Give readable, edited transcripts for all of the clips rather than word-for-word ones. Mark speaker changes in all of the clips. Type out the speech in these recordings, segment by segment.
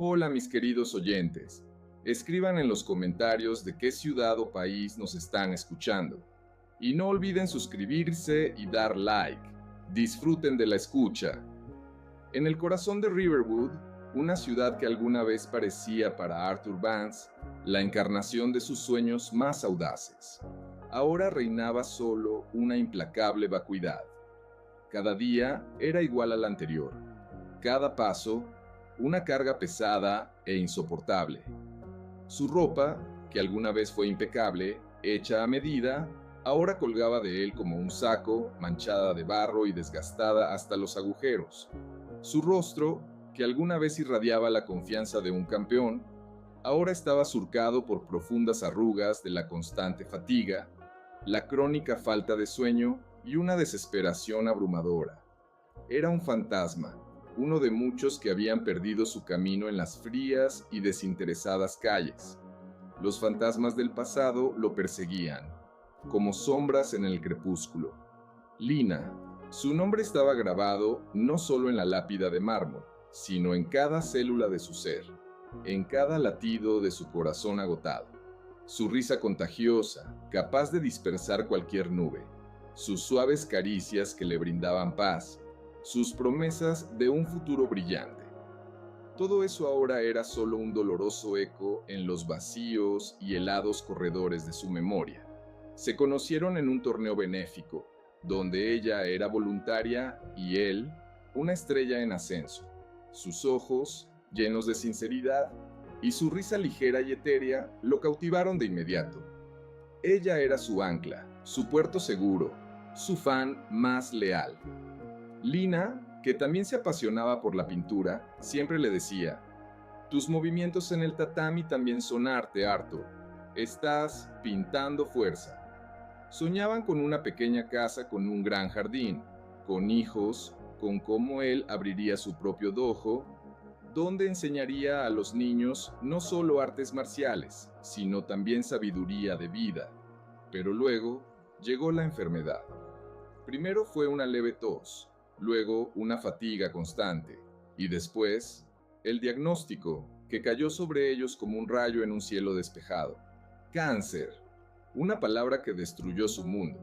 Speaker 1: Hola mis queridos oyentes, escriban en los comentarios de qué ciudad o país nos están escuchando. Y no olviden suscribirse y dar like. Disfruten de la escucha. En el corazón de Riverwood, una ciudad que alguna vez parecía para Arthur Vance la encarnación de sus sueños más audaces, ahora reinaba solo una implacable vacuidad. Cada día era igual al anterior. Cada paso, una carga pesada e insoportable. Su ropa, que alguna vez fue impecable, hecha a medida, ahora colgaba de él como un saco, manchada de barro y desgastada hasta los agujeros. Su rostro, que alguna vez irradiaba la confianza de un campeón, ahora estaba surcado por profundas arrugas de la constante fatiga, la crónica falta de sueño y una desesperación abrumadora. Era un fantasma, uno de muchos que habían perdido su camino en las frías y desinteresadas calles. Los fantasmas del pasado lo perseguían, como sombras en el crepúsculo. Lina, su nombre estaba grabado no solo en la lápida de mármol, sino en cada célula de su ser, en cada latido de su corazón agotado. Su risa contagiosa, capaz de dispersar cualquier nube, sus suaves caricias que le brindaban paz, sus promesas de un futuro brillante. Todo eso ahora era solo un doloroso eco en los vacíos y helados corredores de su memoria. Se conocieron en un torneo benéfico, donde ella era voluntaria y él, una estrella en ascenso. Sus ojos, llenos de sinceridad, y su risa ligera y etérea lo cautivaron de inmediato. Ella era su ancla, su puerto seguro, su fan más leal. Lina, que también se apasionaba por la pintura, siempre le decía: tus movimientos en el tatami también son arte, Arthur. Estás pintando fuerza. Soñaban con una pequeña casa con un gran jardín, con hijos, con cómo él abriría su propio dojo, donde enseñaría a los niños no solo artes marciales, sino también sabiduría de vida. Pero luego llegó la enfermedad. Primero fue una leve tos, luego una fatiga constante, y después el diagnóstico, que cayó sobre ellos como un rayo en un cielo despejado. Cáncer, una palabra que destruyó su mundo.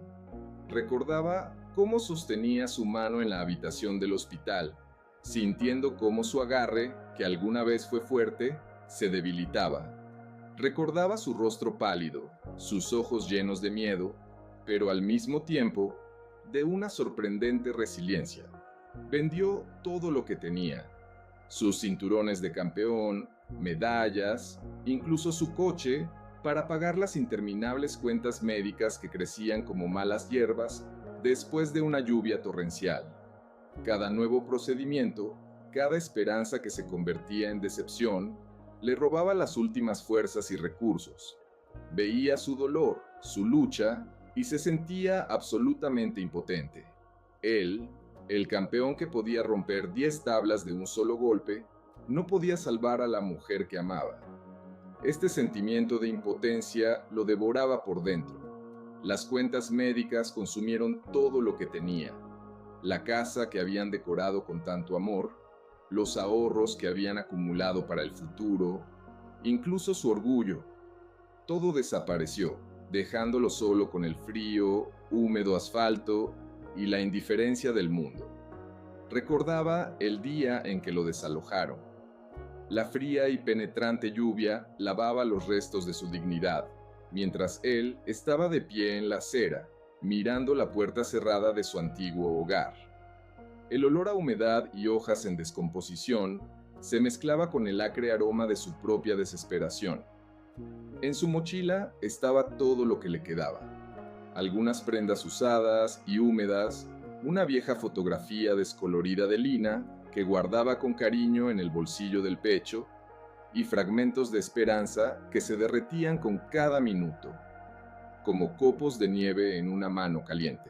Speaker 1: Recordaba cómo sostenía su mano en la habitación del hospital, sintiendo cómo su agarre, que alguna vez fue fuerte, se debilitaba. Recordaba su rostro pálido, sus ojos llenos de miedo, pero al mismo tiempo de una sorprendente resiliencia. Vendió todo lo que tenía: sus cinturones de campeón, medallas, incluso su coche, para pagar las interminables cuentas médicas que crecían como malas hierbas después de una lluvia torrencial. Cada nuevo procedimiento, cada esperanza que se convertía en decepción, le robaba las últimas fuerzas y recursos. Veía su dolor, su lucha, y se sentía absolutamente impotente. Él, el campeón que podía romper 10 tablas de un solo golpe, no podía salvar a la mujer que amaba. Este sentimiento de impotencia lo devoraba por dentro. Las cuentas médicas consumieron todo lo que tenía: la casa que habían decorado con tanto amor, los ahorros que habían acumulado para el futuro, incluso su orgullo. Todo desapareció, dejándolo solo con el frío, húmedo asfalto y la indiferencia del mundo. Recordaba el día en que lo desalojaron. La fría y penetrante lluvia lavaba los restos de su dignidad, mientras él estaba de pie en la acera, mirando la puerta cerrada de su antiguo hogar. El olor a humedad y hojas en descomposición se mezclaba con el acre aroma de su propia desesperación. En su mochila estaba todo lo que le quedaba: algunas prendas usadas y húmedas, una vieja fotografía descolorida de Lina que guardaba con cariño en el bolsillo del pecho, y fragmentos de esperanza que se derretían con cada minuto, como copos de nieve en una mano caliente.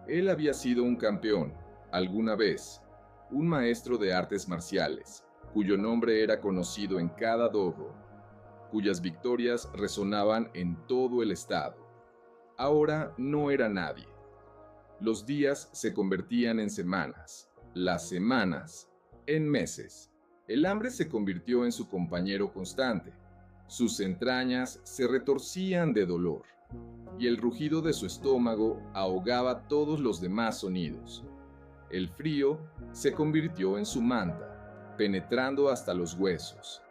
Speaker 1: Él había sido un campeón, alguna vez, un maestro de artes marciales, cuyo nombre era conocido en cada dojo, cuyas victorias resonaban en todo el estado. Ahora no era nadie. Los días se convertían en semanas, las semanas en meses. El hambre se convirtió en su compañero constante. Sus entrañas se retorcían de dolor, y el rugido de su estómago ahogaba todos los demás sonidos. El frío se convirtió en su manta, penetrando hasta los huesos,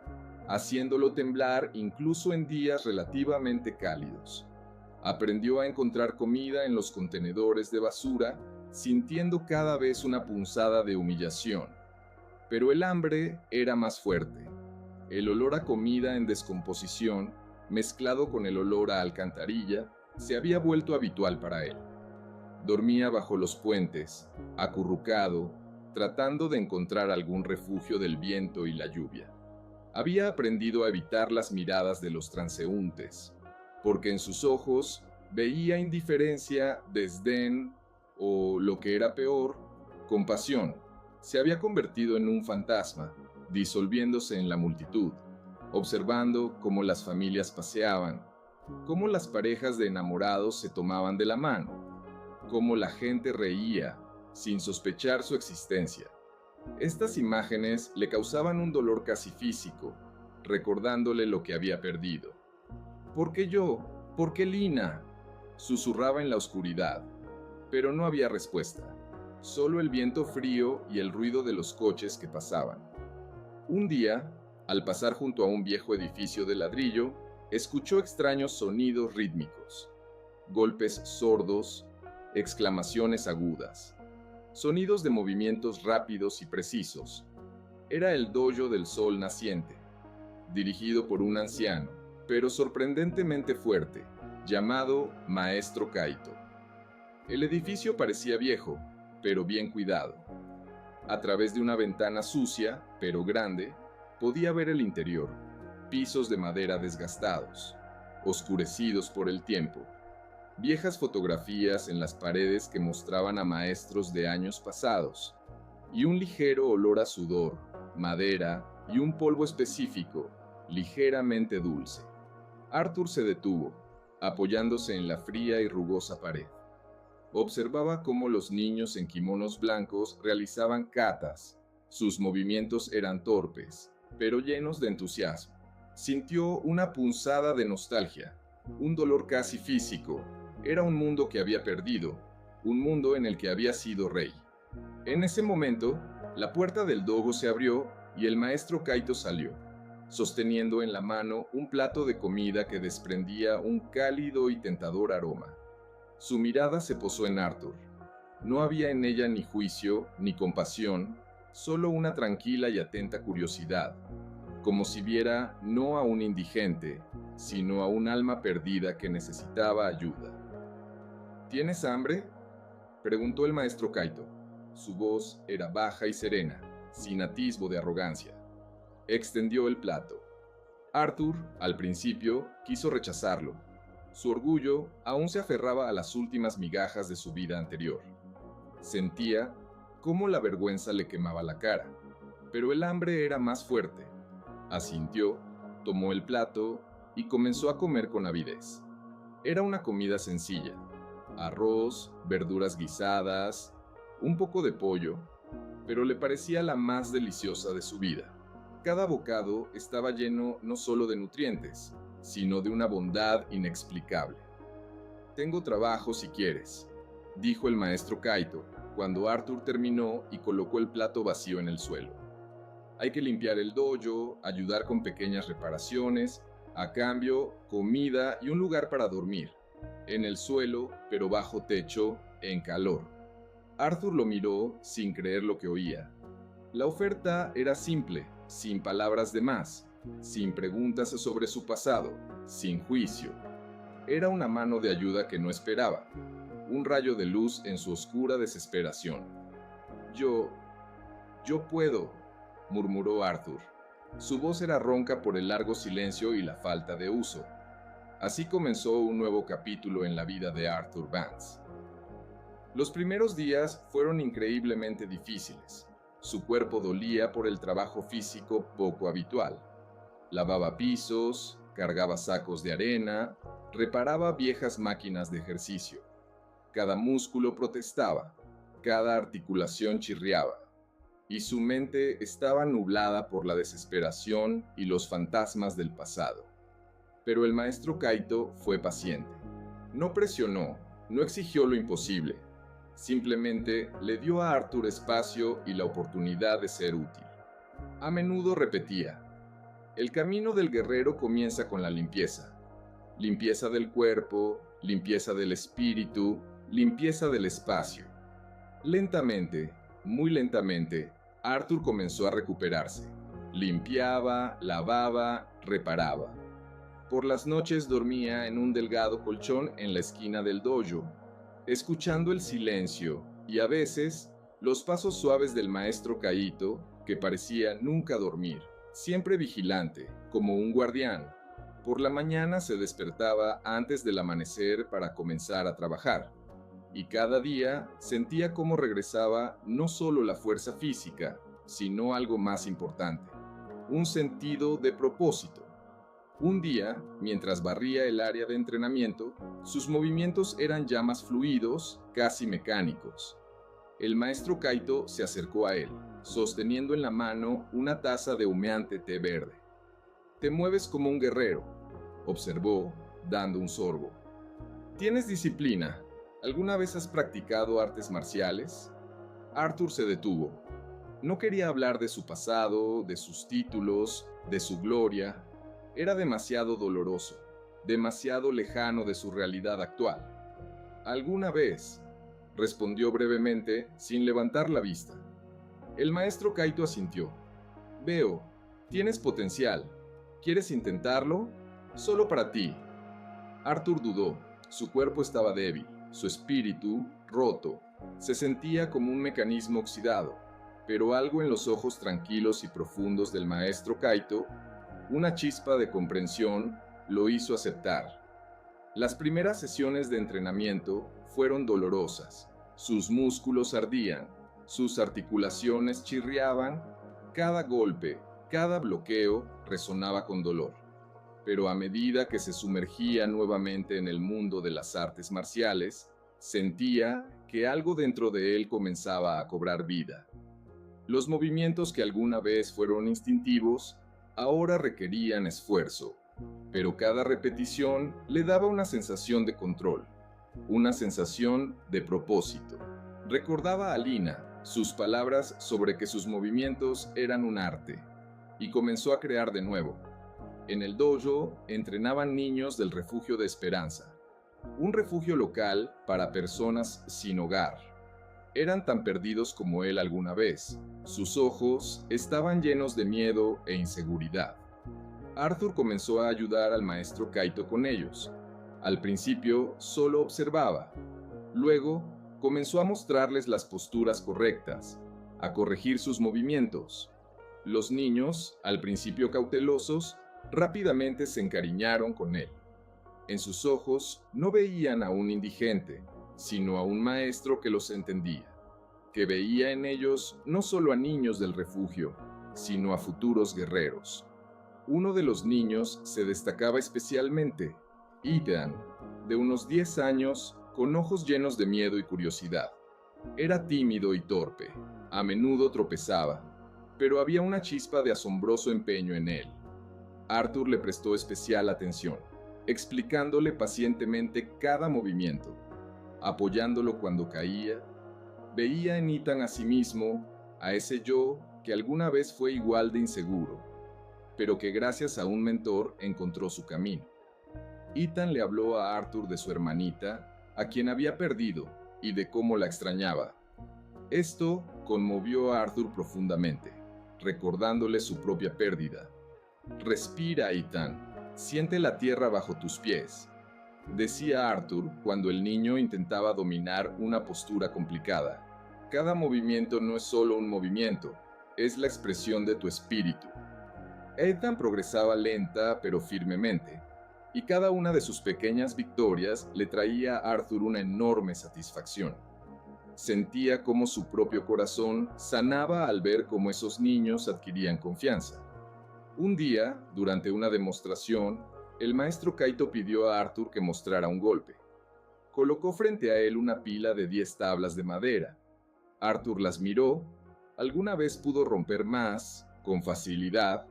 Speaker 1: haciéndolo temblar incluso en días relativamente cálidos. Aprendió a encontrar comida en los contenedores de basura, sintiendo cada vez una punzada de humillación. Pero el hambre era más fuerte. El olor a comida en descomposición, mezclado con el olor a alcantarilla, se había vuelto habitual para él. Dormía bajo los puentes, acurrucado, tratando de encontrar algún refugio del viento y la lluvia. Había aprendido a evitar las miradas de los transeúntes, porque en sus ojos veía indiferencia, desdén o, lo que era peor, compasión. Se había convertido en un fantasma, disolviéndose en la multitud, observando cómo las familias paseaban, cómo las parejas de enamorados se tomaban de la mano, cómo la gente reía sin sospechar su existencia. Estas imágenes le causaban un dolor casi físico, recordándole lo que había perdido. ¿Por qué yo? ¿Por qué Lina? Susurraba en la oscuridad, pero no había respuesta, solo el viento frío y el ruido de los coches que pasaban. Un día, al pasar junto a un viejo edificio de ladrillo, escuchó extraños sonidos rítmicos, golpes sordos, exclamaciones agudas, sonidos de movimientos rápidos y precisos. Era el dojo del sol naciente, dirigido por un anciano, pero sorprendentemente fuerte, llamado Maestro Kaito. El edificio parecía viejo, pero bien cuidado. A través de una ventana sucia, pero grande, podía ver el interior, pisos de madera desgastados, oscurecidos por el tiempo, viejas fotografías en las paredes que mostraban a maestros de años pasados, y un ligero olor a sudor, madera y un polvo específico, ligeramente dulce. Arthur se detuvo, apoyándose en la fría y rugosa pared. Observaba cómo los niños en kimonos blancos realizaban katas. Sus movimientos eran torpes, pero llenos de entusiasmo. Sintió una punzada de nostalgia, un dolor casi físico. Era un mundo que había perdido, un mundo en el que había sido rey. En ese momento, la puerta del dojo se abrió y el maestro Kaito salió, sosteniendo en la mano un plato de comida que desprendía un cálido y tentador aroma. Su mirada se posó en Arthur. No había en ella ni juicio ni compasión, solo una tranquila y atenta curiosidad, como si viera no a un indigente, sino a un alma perdida que necesitaba ayuda. ¿Tienes hambre?, preguntó el maestro Kaito. Su voz era baja y serena, sin atisbo de arrogancia. Extendió el plato. Arthur, al principio, quiso rechazarlo. Su orgullo aún se aferraba a las últimas migajas de su vida anterior. Sentía cómo la vergüenza le quemaba la cara, pero el hambre era más fuerte. Asintió, tomó el plato y comenzó a comer con avidez. Era una comida sencilla: arroz, verduras guisadas, un poco de pollo, pero le parecía la más deliciosa de su vida. Cada bocado estaba lleno no solo de nutrientes, sino de una bondad inexplicable. «Tengo trabajo si quieres», dijo el maestro Kaito, cuando Arthur terminó y colocó el plato vacío en el suelo. «Hay que limpiar el dojo, ayudar con pequeñas reparaciones, a cambio, comida y un lugar para dormir, en el suelo, pero bajo techo, en calor». Arthur lo miró sin creer lo que oía. La oferta era simple, sin palabras de más, sin preguntas sobre su pasado, sin juicio. Era una mano de ayuda que no esperaba, un rayo de luz en su oscura desesperación. Yo puedo», murmuró Arthur. Su voz era ronca por el largo silencio y la falta de uso. Así comenzó un nuevo capítulo en la vida de Arthur Vance. Los primeros días fueron increíblemente difíciles. Su cuerpo dolía por el trabajo físico poco habitual. Lavaba pisos, cargaba sacos de arena, reparaba viejas máquinas de ejercicio. Cada músculo protestaba, cada articulación chirriaba. y su mente estaba nublada por la desesperación y los fantasmas del pasado. Pero el maestro Kaito fue paciente. No presionó, no exigió lo imposible. Simplemente le dio a Arthur espacio y la oportunidad de ser útil. A menudo repetía: el camino del guerrero comienza con la limpieza. Limpieza del cuerpo, limpieza del espíritu, limpieza del espacio. Lentamente, muy lentamente, Arthur comenzó a recuperarse. Limpiaba, lavaba, reparaba. Por las noches dormía en un delgado colchón en la esquina del dojo, escuchando el silencio y a veces los pasos suaves del maestro Kaito, que parecía nunca dormir, siempre vigilante, como un guardián. Por la mañana se despertaba antes del amanecer para comenzar a trabajar, y cada día sentía cómo regresaba no solo la fuerza física, sino algo más importante, un sentido de propósito. Un día, mientras barría el área de entrenamiento, sus movimientos eran ya más fluidos, casi mecánicos. El maestro Kaito se acercó a él, sosteniendo en la mano una taza de humeante té verde. «Te mueves como un guerrero», observó, dando un sorbo. «¿Tienes disciplina? ¿Alguna vez has practicado artes marciales?» Arthur se detuvo. No quería hablar de su pasado, de sus títulos, de su gloria. Era demasiado doloroso, demasiado lejano de su realidad actual. «Alguna vez», respondió brevemente, sin levantar la vista. El maestro Kaito asintió. «Veo, tienes potencial. ¿Quieres intentarlo? Solo para ti». Arthur dudó. Su cuerpo estaba débil, su espíritu roto. Se sentía como un mecanismo oxidado, pero algo en los ojos tranquilos y profundos del maestro Kaito, una chispa de comprensión, lo hizo aceptar. Las primeras sesiones de entrenamiento fueron dolorosas. Sus músculos ardían, sus articulaciones chirriaban, cada golpe, cada bloqueo resonaba con dolor. Pero a medida que se sumergía nuevamente en el mundo de las artes marciales, sentía que algo dentro de él comenzaba a cobrar vida. Los movimientos que alguna vez fueron instintivos, ahora requerían esfuerzo, pero cada repetición le daba una sensación de control, una sensación de propósito. Recordaba a Lina sus palabras sobre que sus movimientos eran un arte, y comenzó a crear de nuevo. En el dojo entrenaban niños del Refugio de Esperanza, un refugio local para personas sin hogar. Eran tan perdidos como él alguna vez. Sus ojos estaban llenos de miedo e inseguridad. Arthur comenzó a ayudar al maestro Kaito con ellos. Al principio solo observaba. Luego comenzó a mostrarles las posturas correctas, a corregir sus movimientos. Los niños, al principio cautelosos, rápidamente se encariñaron con él. En sus ojos no veían a un indigente, sino a un maestro que los entendía, que veía en ellos no solo a niños del refugio, sino a futuros guerreros. Uno de los niños se destacaba especialmente, Ethan, de unos 10 años, con ojos llenos de miedo y curiosidad. Era tímido y torpe, a menudo tropezaba, pero había una chispa de asombroso empeño en él. Arthur le prestó especial atención, explicándole pacientemente cada movimiento, apoyándolo cuando caía. Veía en Ethan a sí mismo, a ese yo que alguna vez fue igual de inseguro, pero que gracias a un mentor encontró su camino. Ethan le habló a Arthur de su hermanita, a quien había perdido, y de cómo la extrañaba. Esto conmovió a Arthur profundamente, recordándole su propia pérdida. «Respira, Ethan, siente la tierra bajo tus pies», decía Arthur cuando el niño intentaba dominar una postura complicada. «Cada movimiento no es solo un movimiento, es la expresión de tu espíritu». Ethan progresaba lenta pero firmemente, y cada una de sus pequeñas victorias le traía a Arthur una enorme satisfacción. Sentía cómo su propio corazón sanaba al ver cómo esos niños adquirían confianza. Un día, durante una demostración, el maestro Kaito pidió a Arthur que mostrara un golpe. Colocó frente a él una pila de 10 tablas de madera. Arthur las miró, Alguna vez pudo romper más, con facilidad,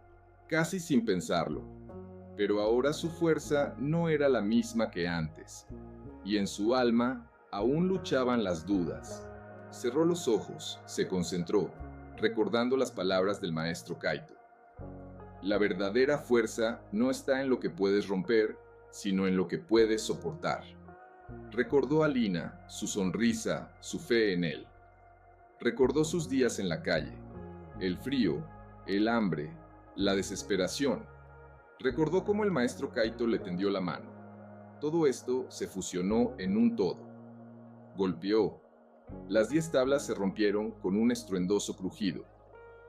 Speaker 1: casi sin pensarlo, pero ahora su fuerza no era la misma que antes, y en su alma aún luchaban las dudas. Cerró los ojos, se concentró, recordando las palabras del maestro Kaito. La verdadera fuerza no está en lo que puedes romper, sino en lo que puedes soportar. Recordó a Lina, su sonrisa, su fe en él. Recordó sus días en la calle, el frío, el hambre, la desesperación. Recordó cómo el maestro Kaito le tendió la mano. Todo esto se fusionó en un todo. Golpeó. Las 10 tablas se rompieron con un estruendoso crujido,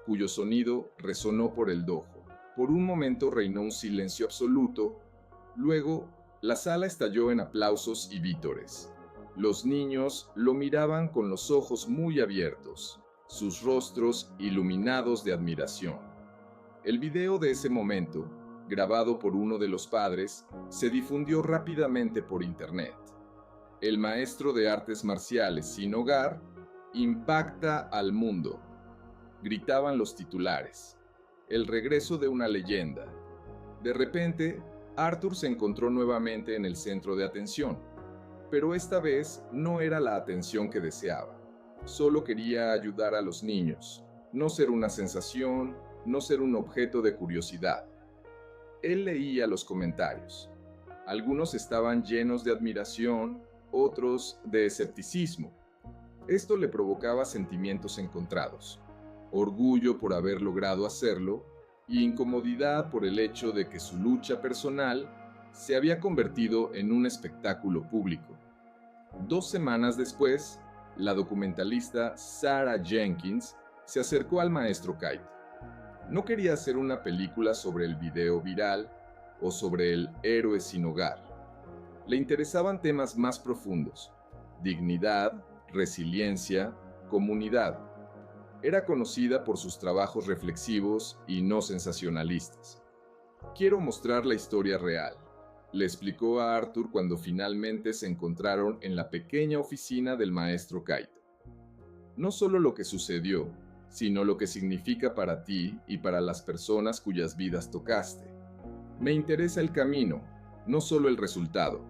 Speaker 1: cuyo sonido resonó por el dojo. Por un momento reinó un silencio absoluto. Luego, la sala estalló en aplausos y vítores. Los niños lo miraban con los ojos muy abiertos, sus rostros iluminados de admiración. El video de ese momento, grabado por uno de los padres, se difundió rápidamente por internet. El maestro de artes marciales sin hogar impacta al mundo. Gritaban los titulares. El regreso de una leyenda. De repente, Arthur se encontró nuevamente en el centro de atención, pero esta vez no era la atención que deseaba. Solo quería ayudar a los niños, no ser una sensación, no ser un objeto de curiosidad. Él leía los comentarios. Algunos estaban llenos de admiración, otros de escepticismo. Esto le provocaba sentimientos encontrados. Orgullo por haber logrado hacerlo y incomodidad por el hecho de que su lucha personal se había convertido en un espectáculo público. 2 semanas después, la documentalista Sarah Jenkins se acercó al maestro Kaito. No quería hacer una película sobre el video viral o sobre el héroe sin hogar. Le interesaban temas más profundos: dignidad, resiliencia, comunidad. Era conocida por sus trabajos reflexivos y no sensacionalistas. Quiero mostrar la historia real, le explicó a Arthur cuando finalmente se encontraron en la pequeña oficina del maestro Kaito. No solo lo que sucedió, sino lo que significa para ti y para las personas cuyas vidas tocaste. Me interesa el camino, no solo el resultado.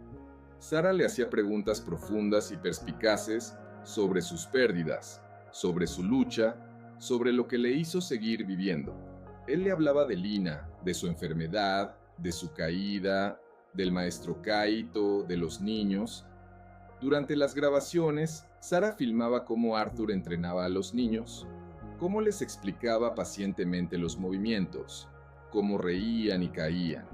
Speaker 1: Sara le hacía preguntas profundas y perspicaces sobre sus pérdidas, sobre su lucha, sobre lo que le hizo seguir viviendo. Él le hablaba de Lina, de su enfermedad, de su caída, del maestro Kaito, de los niños. Durante las grabaciones, Sara filmaba cómo Arthur entrenaba a los niños, cómo les explicaba pacientemente los movimientos, cómo reían y caían.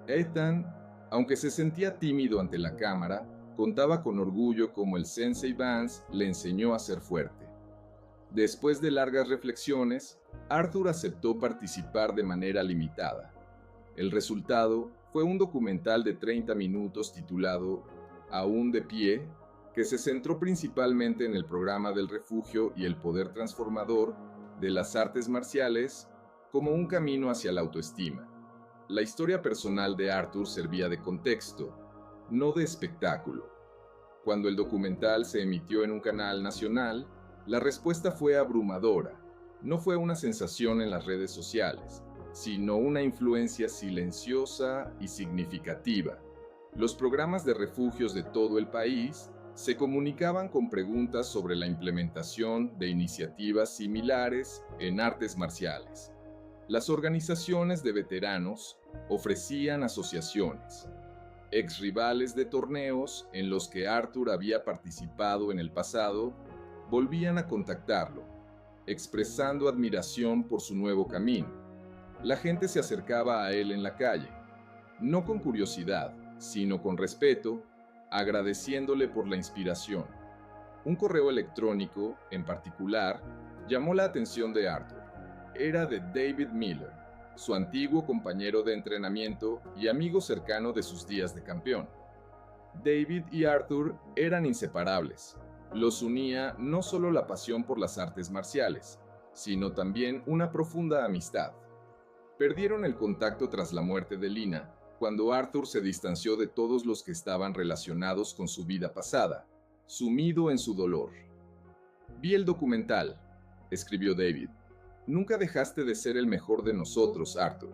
Speaker 1: Ethan, aunque se sentía tímido ante la cámara, contaba con orgullo cómo el Sensei Vance le enseñó a ser fuerte. Después de largas reflexiones, Arthur aceptó participar de manera limitada. El resultado fue un documental de 30 minutos titulado Aún de pie, que se centró principalmente en el programa del refugio y el poder transformador de las artes marciales como un camino hacia la autoestima. La historia personal de Arthur servía de contexto, no de espectáculo. Cuando el documental se emitió en un canal nacional, la respuesta fue abrumadora. No fue una sensación en las redes sociales, sino una influencia silenciosa y significativa. Los programas de refugios de todo el país se comunicaban con preguntas sobre la implementación de iniciativas similares en artes marciales. Las organizaciones de veteranos ofrecían asociaciones. Exrivales de torneos en los que Arthur había participado en el pasado volvían a contactarlo, expresando admiración por su nuevo camino. La gente se acercaba a él en la calle, no con curiosidad, sino con respeto, agradeciéndole por la inspiración. Un correo electrónico, en particular, llamó la atención de Arthur. Era de David Miller, su antiguo compañero de entrenamiento y amigo cercano de sus días de campeón. David y Arthur eran inseparables. Los unía no solo la pasión por las artes marciales, sino también una profunda amistad. Perdieron el contacto tras la muerte de Lina, cuando Arthur se distanció de todos los que estaban relacionados con su vida pasada, sumido en su dolor. Vi el documental. escribió David. Nunca dejaste de ser el mejor de nosotros, Arthur.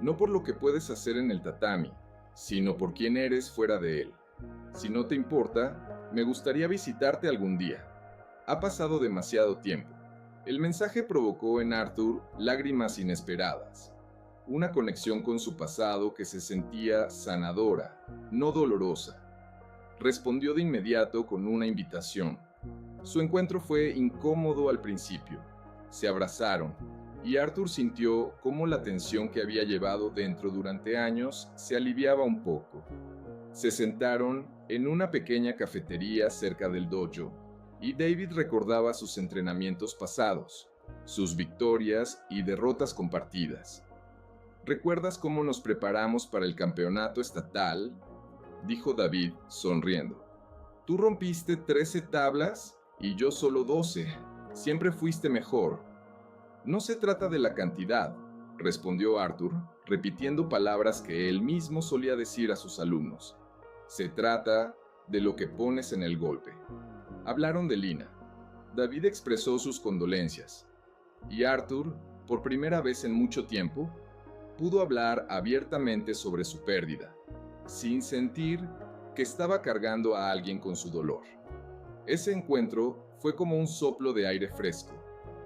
Speaker 1: No por lo que puedes hacer en el tatami, sino por quién eres fuera de él. Si no te importa, me gustaría visitarte algún día. Ha pasado demasiado tiempo. El mensaje provocó en Arthur lágrimas inesperadas. Una conexión con su pasado que se sentía sanadora, no dolorosa. Respondió de inmediato con una invitación. Su encuentro fue incómodo al principio. Se abrazaron, y Arthur sintió cómo la tensión que había llevado dentro durante años se aliviaba un poco. Se sentaron en una pequeña cafetería cerca del dojo, y David recordaba sus entrenamientos pasados, sus victorias y derrotas compartidas. ¿Recuerdas cómo nos preparamos para el campeonato estatal?, dijo David, sonriendo. Tú rompiste 13 tablas y yo solo 12. Siempre fuiste mejor. No se trata de la cantidad, respondió Arthur, repitiendo palabras que él mismo solía decir a sus alumnos. Se trata de lo que pones en el golpe. Hablaron de Lina. David expresó sus condolencias, y Arthur, por primera vez en mucho tiempo, pudo hablar abiertamente sobre su pérdida, sin sentir que estaba cargando a alguien con su dolor. Ese encuentro fue como un soplo de aire fresco,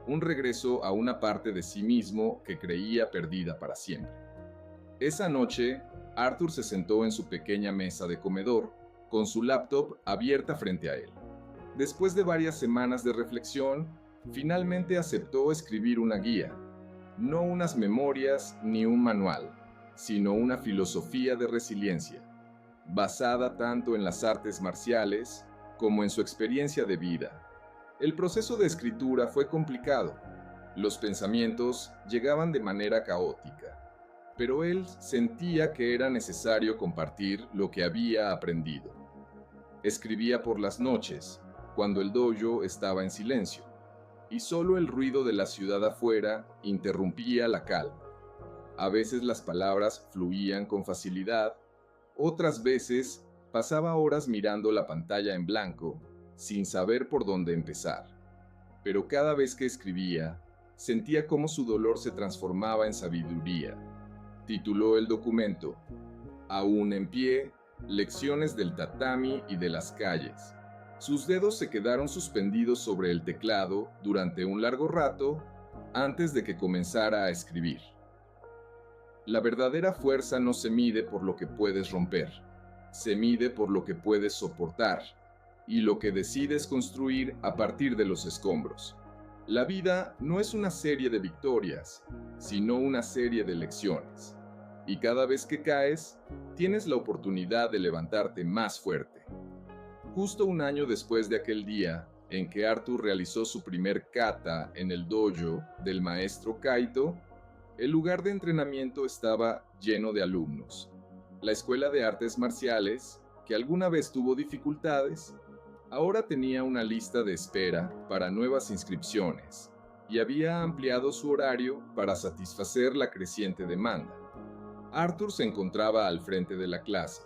Speaker 1: un regreso a una parte de sí mismo que creía perdida para siempre. Esa noche, Arthur se sentó en su pequeña mesa de comedor, con su laptop abierta frente a él. Después de varias semanas de reflexión, finalmente aceptó escribir una guía, no unas memorias ni un manual, sino una filosofía de resiliencia, basada tanto en las artes marciales como en su experiencia de vida. El proceso de escritura fue complicado. Los pensamientos llegaban de manera caótica, pero él sentía que era necesario compartir lo que había aprendido. Escribía por las noches, cuando el dojo estaba en silencio, y solo el ruido de la ciudad afuera interrumpía la calma. A veces las palabras fluían con facilidad, otras veces pasaba horas mirando la pantalla en blanco, sin saber por dónde empezar. Pero cada vez que escribía, sentía cómo su dolor se transformaba en sabiduría. Tituló el documento, Aún en pie, lecciones del tatami y de las calles. Sus dedos se quedaron suspendidos sobre el teclado durante un largo rato antes de que comenzara a escribir. La verdadera fuerza no se mide por lo que puedes romper, se mide por lo que puedes soportar y lo que decides construir a partir de los escombros. La vida no es una serie de victorias, sino una serie de lecciones. Y cada vez que caes, tienes la oportunidad de levantarte más fuerte. Justo un año después de aquel día en que Arthur realizó su primer kata en el dojo del maestro Kaito, el lugar de entrenamiento estaba lleno de alumnos. La escuela de artes marciales, que alguna vez tuvo dificultades, ahora tenía una lista de espera para nuevas inscripciones y había ampliado su horario para satisfacer la creciente demanda. Arthur se encontraba al frente de la clase,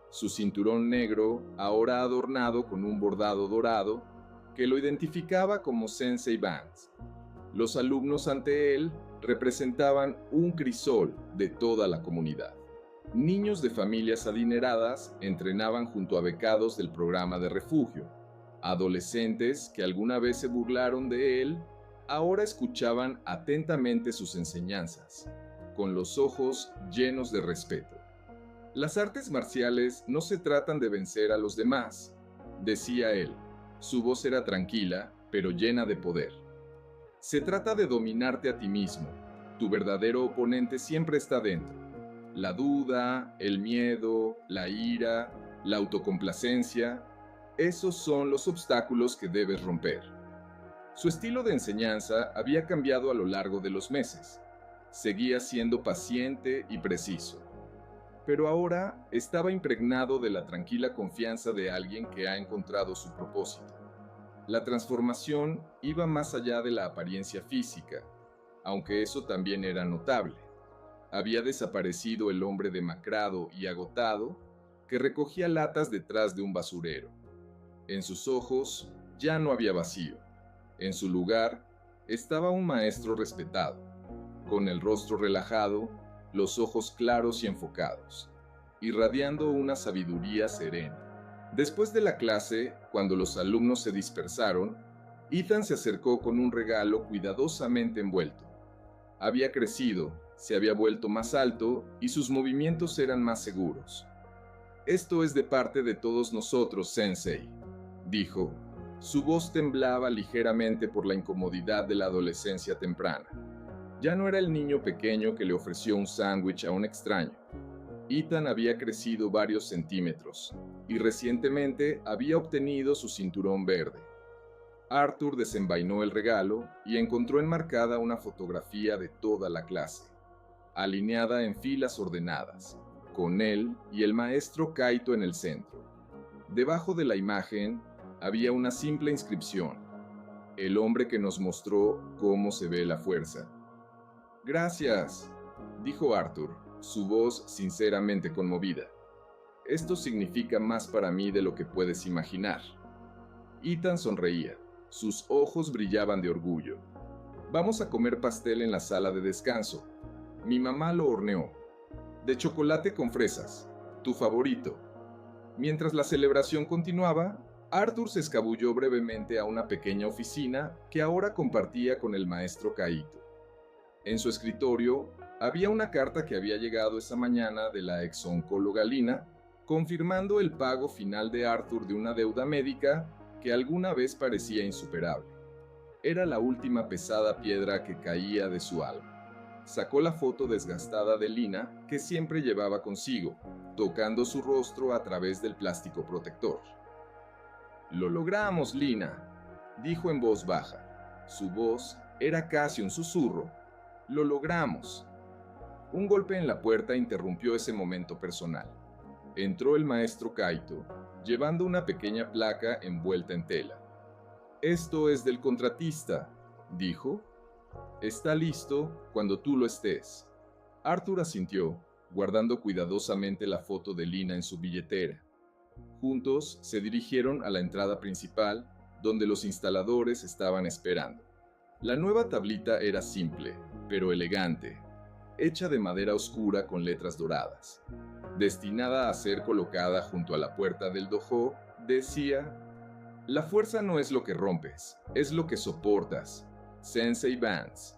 Speaker 1: su cinturón negro ahora adornado con un bordado dorado que lo identificaba como Sensei Vance. Los alumnos ante él representaban un crisol de toda la comunidad. Niños de familias adineradas entrenaban junto a becados del programa de refugio. Adolescentes que alguna vez se burlaron de él, ahora escuchaban atentamente sus enseñanzas, con los ojos llenos de respeto. Las artes marciales no se tratan de vencer a los demás, decía él. Su voz era tranquila, pero llena de poder. Se trata de dominarte a ti mismo. Tu verdadero oponente siempre está dentro. La duda, el miedo, la ira, la autocomplacencia, esos son los obstáculos que debes romper. Su estilo de enseñanza había cambiado a lo largo de los meses. Seguía siendo paciente y preciso, pero ahora estaba impregnado de la tranquila confianza de alguien que ha encontrado su propósito. La transformación iba más allá de la apariencia física, aunque eso también era notable. Había desaparecido el hombre demacrado y agotado que recogía latas detrás de un basurero. En sus ojos ya no había vacío. En su lugar Estaba un maestro respetado, con el rostro relajado, los ojos claros y enfocados, irradiando una sabiduría serena. Después de la clase, cuando los alumnos se dispersaron, Ethan se acercó con un regalo cuidadosamente envuelto. Había crecido, se había vuelto más alto y sus movimientos eran más seguros. «Esto es de parte de todos nosotros, Sensei», dijo. Su voz temblaba ligeramente por la incomodidad de la adolescencia temprana. Ya no era el niño pequeño que le ofreció un sándwich a un extraño. Ethan había crecido varios centímetros y recientemente había obtenido su cinturón verde. Arthur desenvainó el regalo y encontró enmarcada una fotografía de toda la clase, alineada en filas ordenadas, con él y el maestro Kaito en el centro. Debajo de la imagen había una simple inscripción: «El hombre que nos mostró cómo se ve la fuerza». «Gracias», dijo Arthur, su voz sinceramente conmovida. «Esto significa más para mí de lo que puedes imaginar». Ethan sonreía. Sus ojos brillaban de orgullo. «Vamos a comer pastel en la sala de descanso. Mi mamá lo horneó. De chocolate con fresas. Tu favorito». Mientras la celebración continuaba, Arthur se escabulló brevemente a una pequeña oficina que ahora compartía con el maestro Kaito. En su escritorio había una carta que había llegado esa mañana de la ex-oncóloga Lina, confirmando el pago final de Arthur de una deuda médica que alguna vez parecía insuperable. Era la última pesada piedra que caía de su alma. Sacó la foto desgastada de Lina que siempre llevaba consigo, tocando su rostro a través del plástico protector. «Lo logramos, Lina», dijo en voz baja. Su voz era casi un susurro. «Lo logramos». Un golpe en la puerta interrumpió ese momento personal. Entró el maestro Kaito, llevando una pequeña placa envuelta en tela. «Esto es del contratista», dijo. «Está listo cuando tú lo estés». Arthur asintió, guardando cuidadosamente la foto de Lina en su billetera. Juntos se dirigieron a la entrada principal, donde los instaladores estaban esperando. La nueva tablita era simple, pero elegante, hecha de madera oscura con letras doradas. Destinada a ser colocada junto a la puerta del dojo, decía: «La fuerza no es lo que rompes, es lo que soportas. Sensei Vance».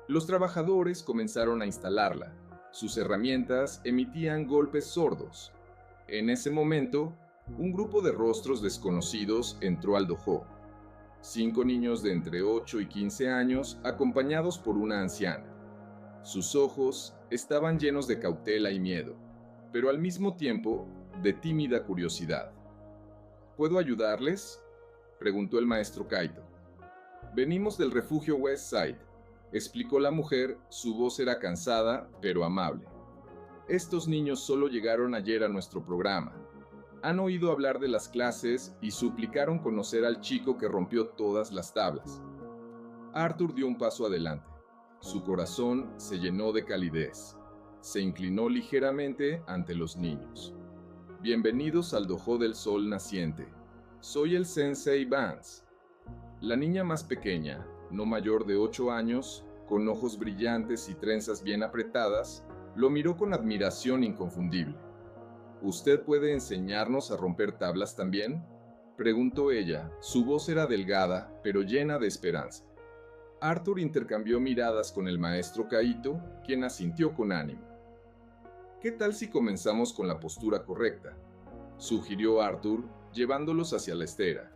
Speaker 1: Los trabajadores comenzaron a instalarla. Sus herramientas emitían golpes sordos. En ese momento, un grupo de rostros desconocidos entró al dojo. 5 niños de entre 8 y 15 años, acompañados por una anciana. Sus ojos estaban llenos de cautela y miedo, pero al mismo tiempo de tímida curiosidad. «¿Puedo ayudarles?», preguntó el maestro Kaito. «Venimos del refugio Westside», explicó la mujer. Su voz era cansada, pero amable. «Estos niños solo llegaron ayer a nuestro programa. Han oído hablar de las clases y suplicaron conocer al chico que rompió todas las tablas». Arthur dio un paso adelante. Su corazón se llenó de calidez. Se inclinó ligeramente ante los niños. «Bienvenidos al dojo del sol naciente. Soy el Sensei Vance». La niña más pequeña, no mayor de 8 años, con ojos brillantes y trenzas bien apretadas, lo miró con admiración inconfundible. «¿Usted puede enseñarnos a romper tablas también?», preguntó ella. Su voz era delgada, pero llena de esperanza. Arthur intercambió miradas con el maestro Kaito, quien asintió con ánimo. «¿Qué tal si comenzamos con la postura correcta?», sugirió Arthur, llevándolos hacia la estera.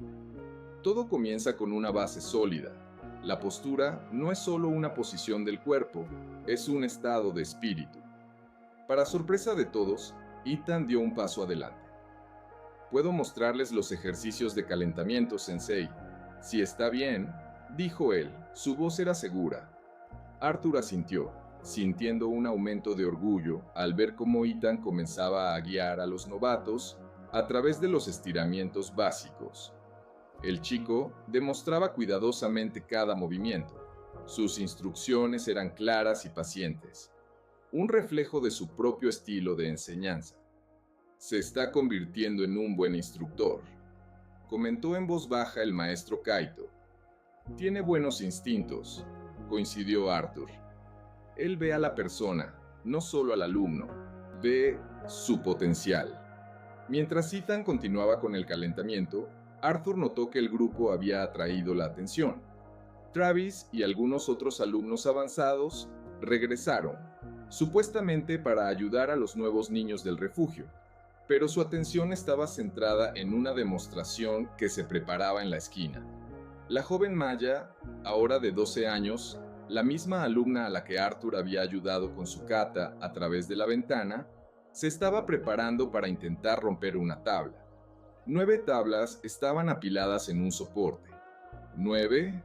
Speaker 1: «Todo comienza con una base sólida. La postura no es solo una posición del cuerpo, es un estado de espíritu». Para sorpresa de todos, Ethan dio un paso adelante. «Puedo mostrarles los ejercicios de calentamiento, Sensei. Si está bien», dijo él. Su voz era segura. Arthur asintió, sintiendo un aumento de orgullo al ver cómo Ethan comenzaba a guiar a los novatos a través de los estiramientos básicos. El chico demostraba cuidadosamente cada movimiento. Sus instrucciones eran claras y pacientes, un reflejo de su propio estilo de enseñanza. «Se está convirtiendo en un buen instructor», comentó en voz baja el maestro Kaito. Tiene buenos instintos, coincidió Arthur. Él ve a la persona, no solo al alumno, ve su potencial. Mientras Ethan continuaba con el calentamiento, Arthur notó que el grupo había atraído la atención. Travis y algunos otros alumnos avanzados regresaron, supuestamente para ayudar a los nuevos niños del refugio, pero su atención estaba centrada en una demostración que se preparaba en la esquina. La joven Maya, ahora de 12 años, la misma alumna a la que Arthur había ayudado con su kata a través de la ventana, se estaba preparando para intentar romper una tabla. 9 tablas estaban apiladas en un soporte. ¿9?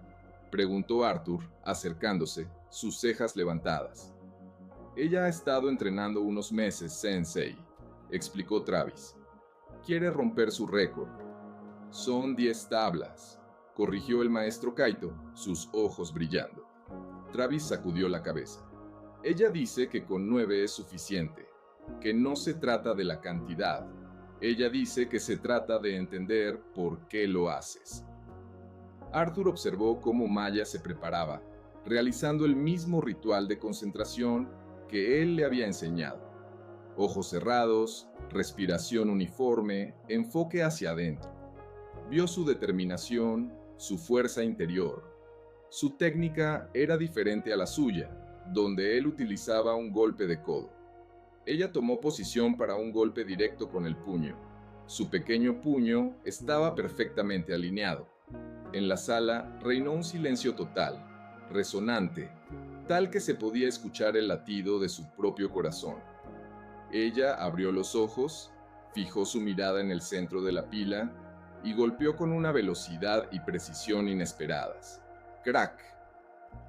Speaker 1: Preguntó Arthur, acercándose, sus cejas levantadas. Ella ha estado entrenando unos meses, Sensei, explicó Travis. Quiere romper su récord. Son 10 tablas, corrigió el maestro Kaito, sus ojos brillando. Travis sacudió la cabeza. Ella dice que con 9 es suficiente, que no se trata de la cantidad. Ella dice que se trata de entender por qué lo haces. Arthur observó cómo Maya se preparaba, realizando el mismo ritual de concentración que él le había enseñado. Ojos cerrados, respiración uniforme, enfoque hacia adentro. Vio su determinación, su fuerza interior. Su técnica era diferente a la suya, donde él utilizaba un golpe de codo. Ella tomó posición para un golpe directo con el puño. Su pequeño puño estaba perfectamente alineado. En la sala reinó un silencio total, resonante, tal que se podía escuchar el latido de su propio corazón. Ella abrió los ojos, fijó su mirada en el centro de la pila y golpeó con una velocidad y precisión inesperadas. ¡Crack!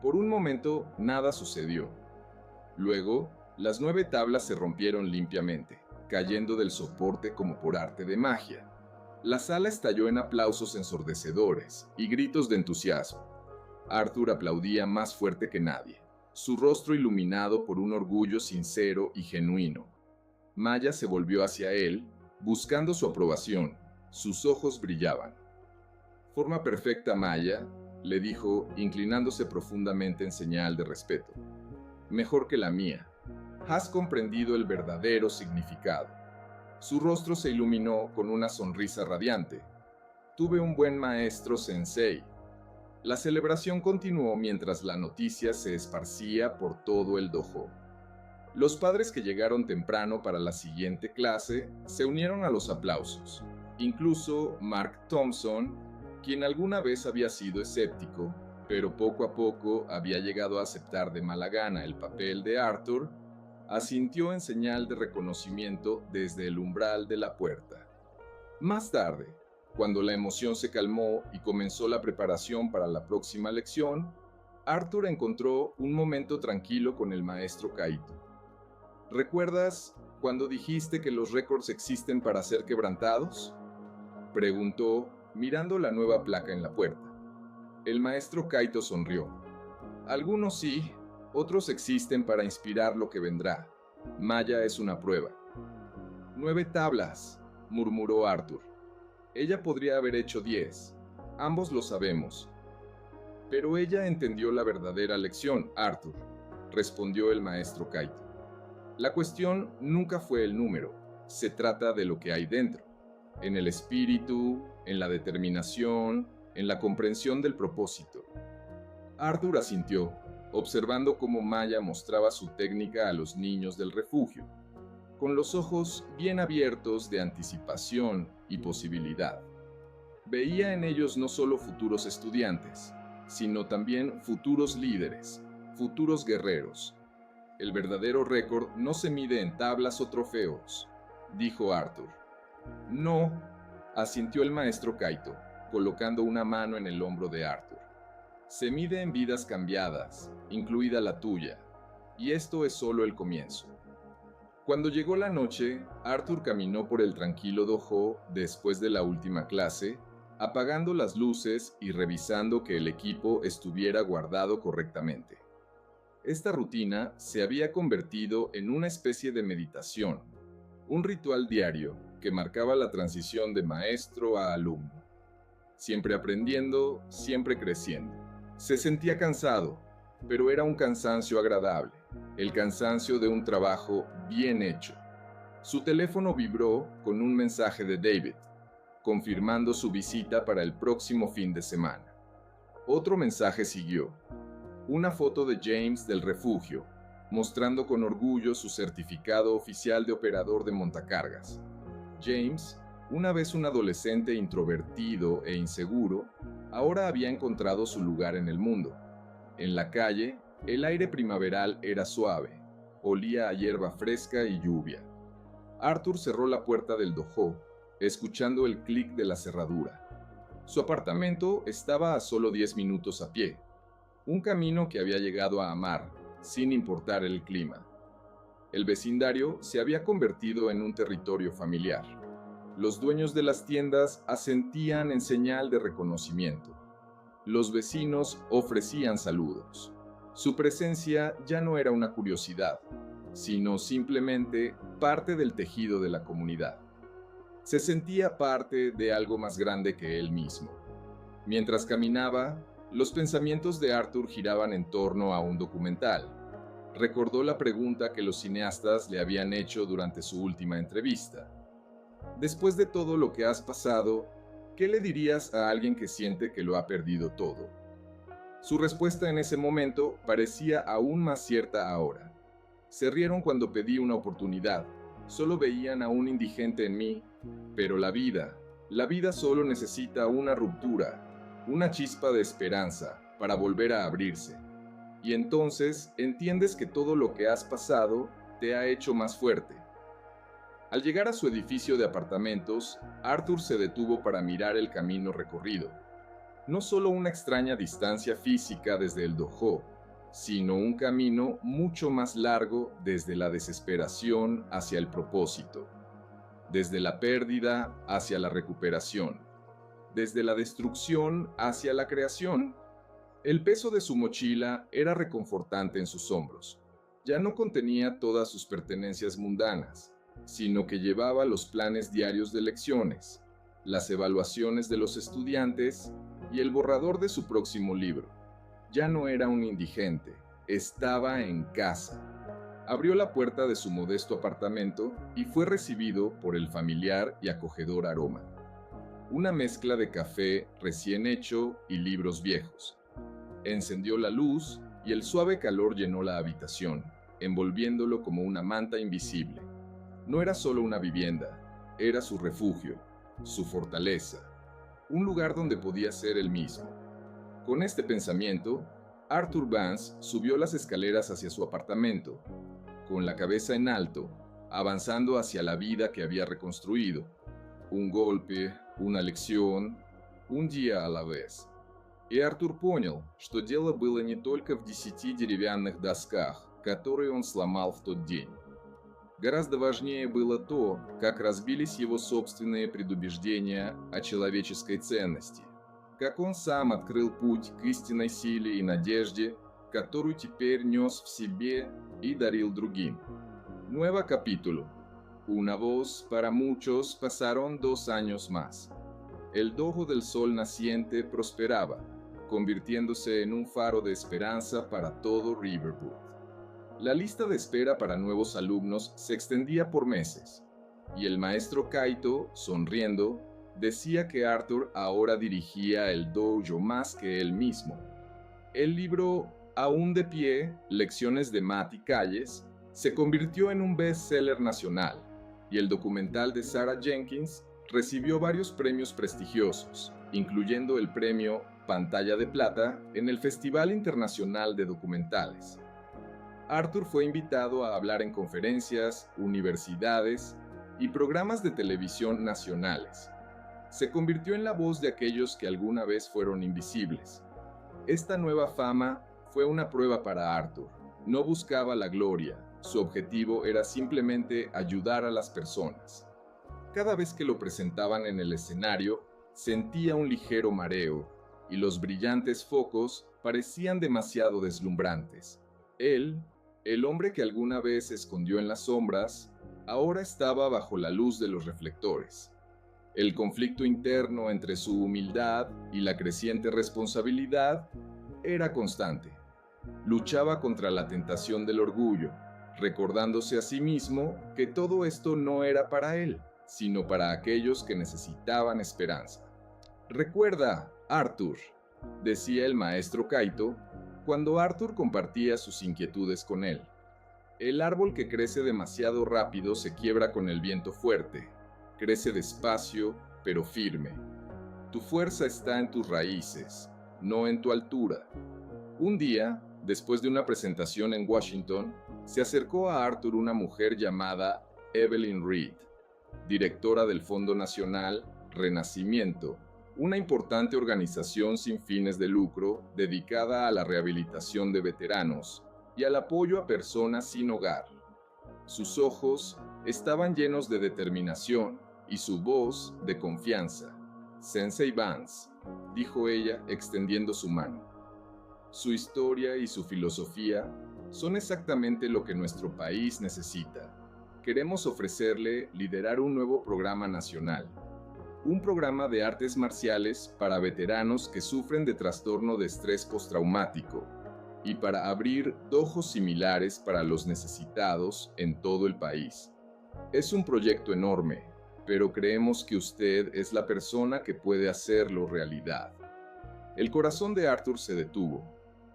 Speaker 1: Por un momento nada sucedió. Luego, las 9 tablas se rompieron limpiamente, cayendo del soporte como por arte de magia. La sala estalló en aplausos ensordecedores y gritos de entusiasmo. Arthur aplaudía más fuerte que nadie, su rostro iluminado por un orgullo sincero y genuino. Maya se volvió hacia él, buscando su aprobación. Sus ojos brillaban. Forma perfecta, Maya, le dijo, inclinándose profundamente en señal de respeto. Mejor que la mía. Has comprendido el verdadero significado. Su rostro se iluminó con una sonrisa radiante. Tuve un buen maestro sensei. La celebración continuó mientras la noticia se esparcía por todo el dojo. Los padres que llegaron temprano para la siguiente clase se unieron a los aplausos. Incluso Mark Thompson, quien alguna vez había sido escéptico, pero poco a poco había llegado a aceptar de mala gana el papel de Arthur, asintió en señal de reconocimiento desde el umbral de la puerta. Más tarde, cuando la emoción se calmó y comenzó la preparación para la próxima lección, Arthur encontró un momento tranquilo con el maestro Kaito. ¿Recuerdas cuando dijiste que los récords existen para ser quebrantados?, preguntó, mirando la nueva placa en la puerta. El maestro Kaito sonrió. Algunos sí, otros existen para inspirar lo que vendrá. Maya es una prueba. 9 tablas, murmuró Arthur. Ella podría haber hecho 10. Ambos lo sabemos. Pero ella entendió la verdadera lección, Arthur, respondió el maestro Kaito. La cuestión nunca fue el número, se trata de lo que hay dentro, en el espíritu, en la determinación, en la comprensión del propósito. Arthur asintió, observando cómo Maya mostraba su técnica a los niños del refugio, con los ojos bien abiertos de anticipación y posibilidad. Veía en ellos no solo futuros estudiantes, sino también futuros líderes, futuros guerreros. El verdadero récord no se mide en tablas o trofeos, dijo Arthur. No, asintió el maestro Kaito, colocando una mano en el hombro de Arthur. Se mide en vidas cambiadas, incluida la tuya, y esto es solo el comienzo. Cuando llegó la noche, Arthur caminó por el tranquilo dojo después de la última clase, apagando las luces y revisando que el equipo estuviera guardado correctamente. Esta rutina se había convertido en una especie de meditación, un ritual diario que marcaba la transición de maestro a alumno. Siempre aprendiendo, siempre creciendo. Se sentía cansado, pero era un cansancio agradable, el cansancio de un trabajo bien hecho. Su teléfono vibró con un mensaje de David, confirmando su visita para el próximo fin de semana. Otro mensaje siguió, una foto de James del refugio, mostrando con orgullo su certificado oficial de operador de montacargas. James, una vez un adolescente introvertido e inseguro, ahora había encontrado su lugar en el mundo. En la calle, el aire primaveral era suave, olía a hierba fresca y lluvia. Arthur cerró la puerta del dojo, escuchando el clic de la cerradura. Su apartamento estaba a solo 10 minutos a pie, un camino que había llegado a amar, sin importar el clima. El vecindario se había convertido en un territorio familiar. Los dueños de las tiendas asentían en señal de reconocimiento. Los vecinos ofrecían saludos. Su presencia ya no era una curiosidad, sino simplemente parte del tejido de la comunidad. Se sentía parte de algo más grande que él mismo. Mientras caminaba, los pensamientos de Arthur giraban en torno a un documental. Recordó la pregunta que los cineastas le habían hecho durante su última entrevista. Después de todo lo que has pasado, ¿qué le dirías a alguien que siente que lo ha perdido todo? Su respuesta en ese momento parecía aún más cierta ahora. Se rieron cuando pedí una oportunidad. Solo veían a un indigente en mí, pero la vida solo necesita una ruptura, una chispa de esperanza para volver a abrirse. Y entonces entiendes que todo lo que has pasado te ha hecho más fuerte. Al llegar a su edificio de apartamentos, Arthur se detuvo para mirar el camino recorrido. No solo una extraña distancia física desde el dojo, sino un camino mucho más largo desde la desesperación hacia el propósito, desde la pérdida hacia la recuperación, desde la destrucción hacia la creación. El peso de su mochila era reconfortante en sus hombros. Ya no contenía todas sus pertenencias mundanas, sino que llevaba los planes diarios de lecciones, las evaluaciones de los estudiantes y el borrador de su próximo libro. Ya no era un indigente, estaba en casa. Abrió la puerta de su modesto apartamento y fue recibido por el familiar y acogedor aroma. Una mezcla de café recién hecho y libros viejos. Encendió la luz y el suave calor llenó la habitación, envolviéndolo como una manta invisible. No era solo una vivienda, era su refugio, su fortaleza, un lugar donde podía ser él mismo. Con este pensamiento, Arthur Vance subió las escaleras hacia su apartamento, con la cabeza en alto, avanzando hacia la vida que había reconstruido. Un golpe, una lección, un día a la vez. И Артур понял, что дело было не только в 10 деревянных досках, которые он сломал в тот день. Гораздо важнее было то, как разбились его собственные предубеждения о человеческой ценности, как он сам открыл путь к истинной силе и надежде, которую теперь нес в себе y daril другим. Nuevo capítulo. Una voz para muchos. Pasaron 2 años más. El dojo del sol naciente prosperaba, convirtiéndose en un faro de esperanza para todo Riverwood. La lista de espera para nuevos alumnos se extendía por meses, y el maestro Kaito, sonriendo, decía que Arthur ahora dirigía el dojo más que él mismo. El libro, aún de pie, Lecciones de Matt y Calles, se convirtió en un bestseller nacional, y el documental de Sarah Jenkins recibió varios premios prestigiosos, incluyendo el premio Pantalla de Plata en el Festival Internacional de Documentales. Arthur fue invitado a hablar en conferencias, universidades y programas de televisión nacionales. Se convirtió en la voz de aquellos que alguna vez fueron invisibles. Esta nueva fama fue una prueba para Arthur. No buscaba la gloria, su objetivo era simplemente ayudar a las personas. Cada vez que lo presentaban en el escenario, sentía un ligero mareo, y los brillantes focos parecían demasiado deslumbrantes. Él, el hombre que alguna vez se escondió en las sombras, ahora estaba bajo la luz de los reflectores. El conflicto interno entre su humildad y la creciente responsabilidad era constante. Luchaba contra la tentación del orgullo, recordándose a sí mismo que todo esto no era para él, sino para aquellos que necesitaban esperanza. «Recuerda, Arthur», decía el maestro Kaito, cuando Arthur compartía sus inquietudes con él. «El árbol que crece demasiado rápido se quiebra con el viento fuerte. Crece despacio, pero firme. Tu fuerza está en tus raíces, no en tu altura». Un día, después de una presentación en Washington, se acercó a Arthur una mujer llamada Evelyn Reed, directora del Fondo Nacional Renacimiento, una importante organización sin fines de lucro dedicada a la rehabilitación de veteranos y al apoyo a personas sin hogar. Sus ojos estaban llenos de determinación y su voz de confianza. «Sensei Vance», dijo ella extendiendo su mano. «Su historia y su filosofía son exactamente lo que nuestro país necesita. Queremos ofrecerle liderar un nuevo programa nacional. Un programa de artes marciales para veteranos que sufren de trastorno de estrés postraumático y para abrir dojos similares para los necesitados en todo el país. Es un proyecto enorme, pero creemos que usted es la persona que puede hacerlo realidad». El corazón de Arthur se detuvo.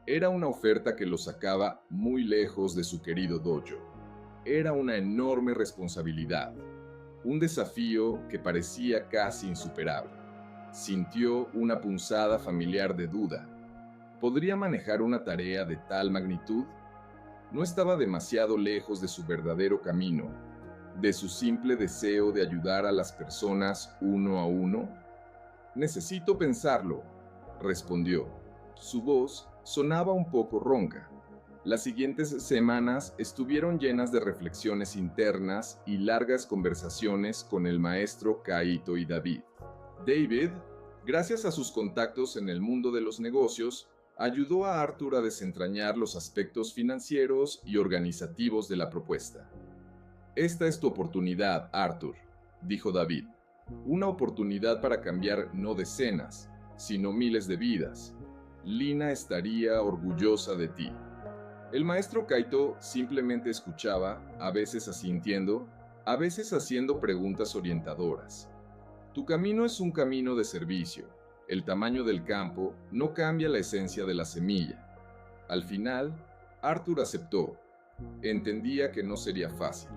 Speaker 1: Era una oferta que lo sacaba muy lejos de su querido dojo. Era una enorme responsabilidad, un desafío que parecía casi insuperable. Sintió una punzada familiar de duda. ¿Podría manejar una tarea de tal magnitud? No estaba demasiado lejos de su verdadero camino, de su simple deseo de ayudar a las personas uno a uno. «Necesito pensarlo», respondió. Su voz sonaba un poco ronca. Las siguientes semanas estuvieron llenas de reflexiones internas y largas conversaciones con el maestro Kaito y David. David, gracias a sus contactos en el mundo de los negocios, ayudó a Arthur a desentrañar los aspectos financieros y organizativos de la propuesta. «Esta es tu oportunidad, Arthur», dijo David. «Una oportunidad para cambiar no decenas, sino miles de vidas. Lina estaría orgullosa de ti». El maestro Kaito simplemente escuchaba, a veces asintiendo, a veces haciendo preguntas orientadoras. «Tu camino es un camino de servicio. El tamaño del campo no cambia la esencia de la semilla». Al final, Arthur aceptó. Entendía que no sería fácil.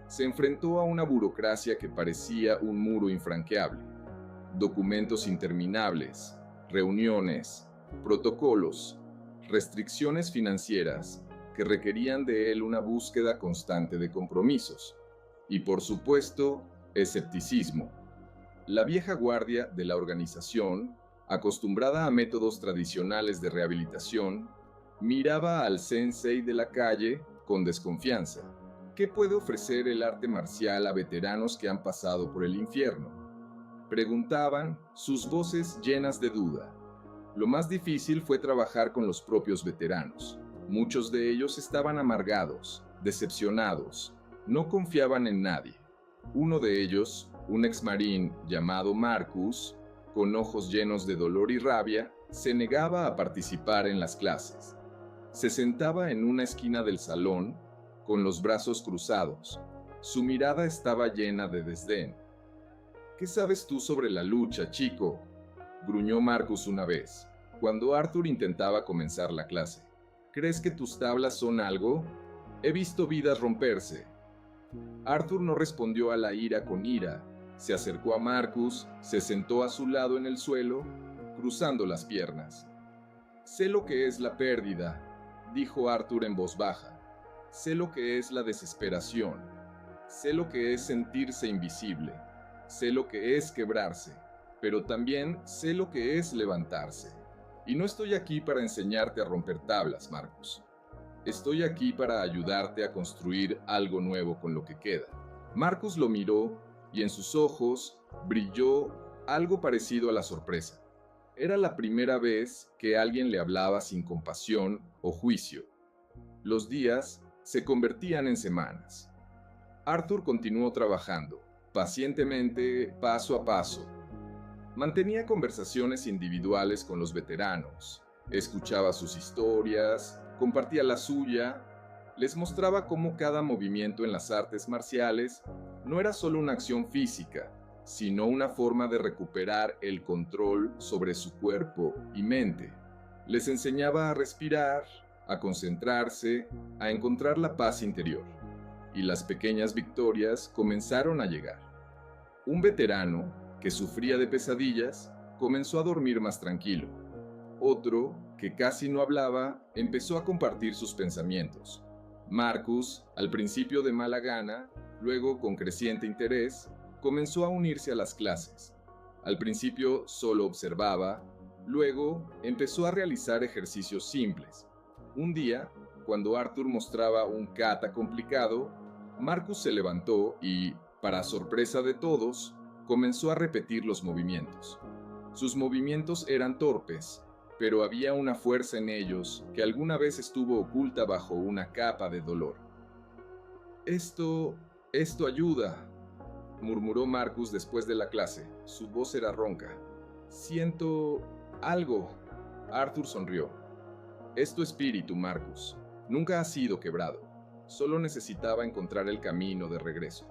Speaker 1: Se enfrentó a una burocracia que parecía un muro infranqueable. Documentos interminables, reuniones, protocolos, restricciones financieras que requerían de él una búsqueda constante de compromisos. Y por supuesto, escepticismo. La vieja guardia de la organización, acostumbrada a métodos tradicionales de rehabilitación, miraba al sensei de la calle con desconfianza. ¿Qué puede ofrecer el arte marcial a veteranos que han pasado por el infierno?, preguntaban, sus voces llenas de duda. Lo más difícil fue trabajar con los propios veteranos. Muchos de ellos estaban amargados, decepcionados, no confiaban en nadie. Uno de ellos, un exmarín llamado Marcus, con ojos llenos de dolor y rabia, se negaba a participar en las clases. Se sentaba en una esquina del salón, con los brazos cruzados. Su mirada estaba llena de desdén. «¿Qué sabes tú sobre la lucha, chico?», gruñó Marcus una vez, cuando Arthur intentaba comenzar la clase. «¿Crees que tus tablas son algo? He visto vidas romperse». Arthur no respondió a la ira con ira. Se acercó a Marcus, se sentó a su lado en el suelo, cruzando las piernas. «Sé lo que es la pérdida», dijo Arthur en voz baja. «Sé lo que es la desesperación. Sé lo que es sentirse invisible. Sé lo que es quebrarse, pero también sé lo que es levantarse. Y no estoy aquí para enseñarte a romper tablas, Marcus. Estoy aquí para ayudarte a construir algo nuevo con lo que queda». Marcus lo miró y en sus ojos brilló algo parecido a la sorpresa. Era la primera vez que alguien le hablaba sin compasión o juicio. Los días se convertían en semanas. Arthur continuó trabajando, pacientemente, paso a paso. Mantenía conversaciones individuales con los veteranos, Escuchaba sus historias, compartía la suya, les mostraba cómo cada movimiento en las artes marciales no era solo una acción física, sino una forma de recuperar el control sobre su cuerpo y mente. Les enseñaba a respirar, a concentrarse, a encontrar la paz interior. Y las pequeñas victorias comenzaron a llegar. Un veterano, que sufría de pesadillas, comenzó a dormir más tranquilo. Otro, que casi no hablaba, empezó a compartir sus pensamientos. Marcus, al principio de mala gana, luego con creciente interés, comenzó a unirse a las clases. Al principio solo observaba, luego empezó a realizar ejercicios simples. Un día, cuando Arthur mostraba un kata complicado, Marcus se levantó y, para sorpresa de todos, comenzó a repetir los movimientos. Sus movimientos eran torpes, pero había una fuerza en ellos que alguna vez estuvo oculta bajo una capa de dolor. Esto ayuda, murmuró Marcus después de la clase. Su voz era ronca. Siento algo. Arthur sonrió. Es tu espíritu, Marcus. Nunca ha sido quebrado. Solo necesitaba encontrar el camino de regreso.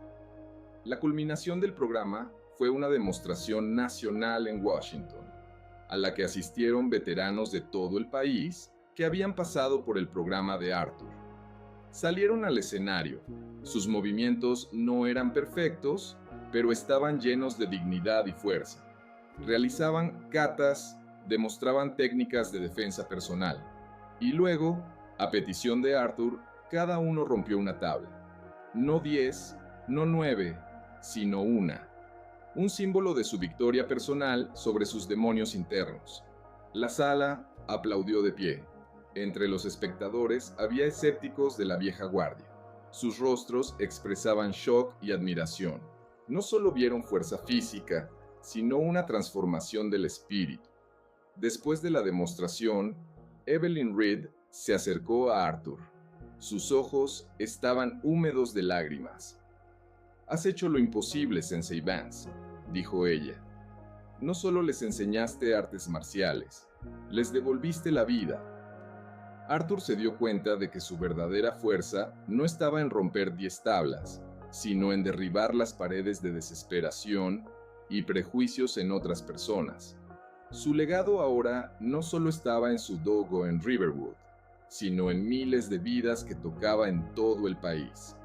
Speaker 1: La culminación del programa fue una demostración nacional en Washington, a la que asistieron veteranos de todo el país que habían pasado por el programa de Arthur. Salieron al escenario. Sus movimientos no eran perfectos, pero estaban llenos de dignidad y fuerza. Realizaban katas, demostraban técnicas de defensa personal. Y luego, a petición de Arthur, cada uno rompió una tabla. No 10, no 9, sino una. Un símbolo de su victoria personal sobre sus demonios internos. La sala aplaudió de pie. Entre los espectadores había escépticos de la vieja guardia. Sus rostros expresaban shock y admiración. No solo vieron fuerza física, sino una transformación del espíritu. Después de la demostración, Evelyn Reed se acercó a Arthur. Sus ojos estaban húmedos de lágrimas. «Has hecho lo imposible, Sensei Vance», dijo ella. «No solo les enseñaste artes marciales, les devolviste la vida». Arthur se dio cuenta de que su verdadera fuerza no estaba en romper 10 tablas, sino en derribar las paredes de desesperación y prejuicios en otras personas. Su legado ahora no solo estaba en su dojo en Riverwood, sino en miles de vidas que tocaba en todo el país.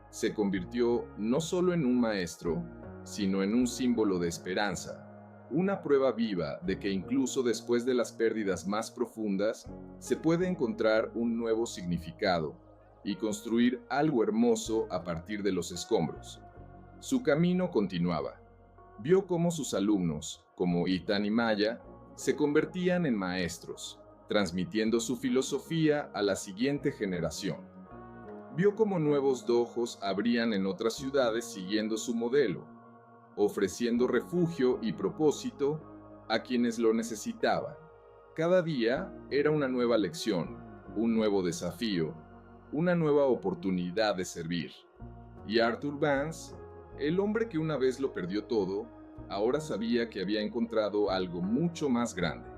Speaker 1: Se convirtió no solo en un maestro, sino en un símbolo de esperanza, una prueba viva de que incluso después de las pérdidas más profundas, se puede encontrar un nuevo significado y construir algo hermoso a partir de los escombros. Su camino continuaba. Vio cómo sus alumnos, como Ethan y Maya, se convertían en maestros, transmitiendo su filosofía a la siguiente generación. Vio cómo nuevos dojos abrían en otras ciudades siguiendo su modelo, ofreciendo refugio y propósito a quienes lo necesitaban. Cada día era una nueva lección, un nuevo desafío, una nueva oportunidad de servir. Y Arthur Vance, el hombre que una vez lo perdió todo, ahora sabía que había encontrado algo mucho más grande.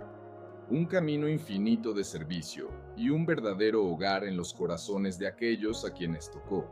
Speaker 1: Un camino infinito de servicio y un verdadero hogar en los corazones de aquellos a quienes tocó.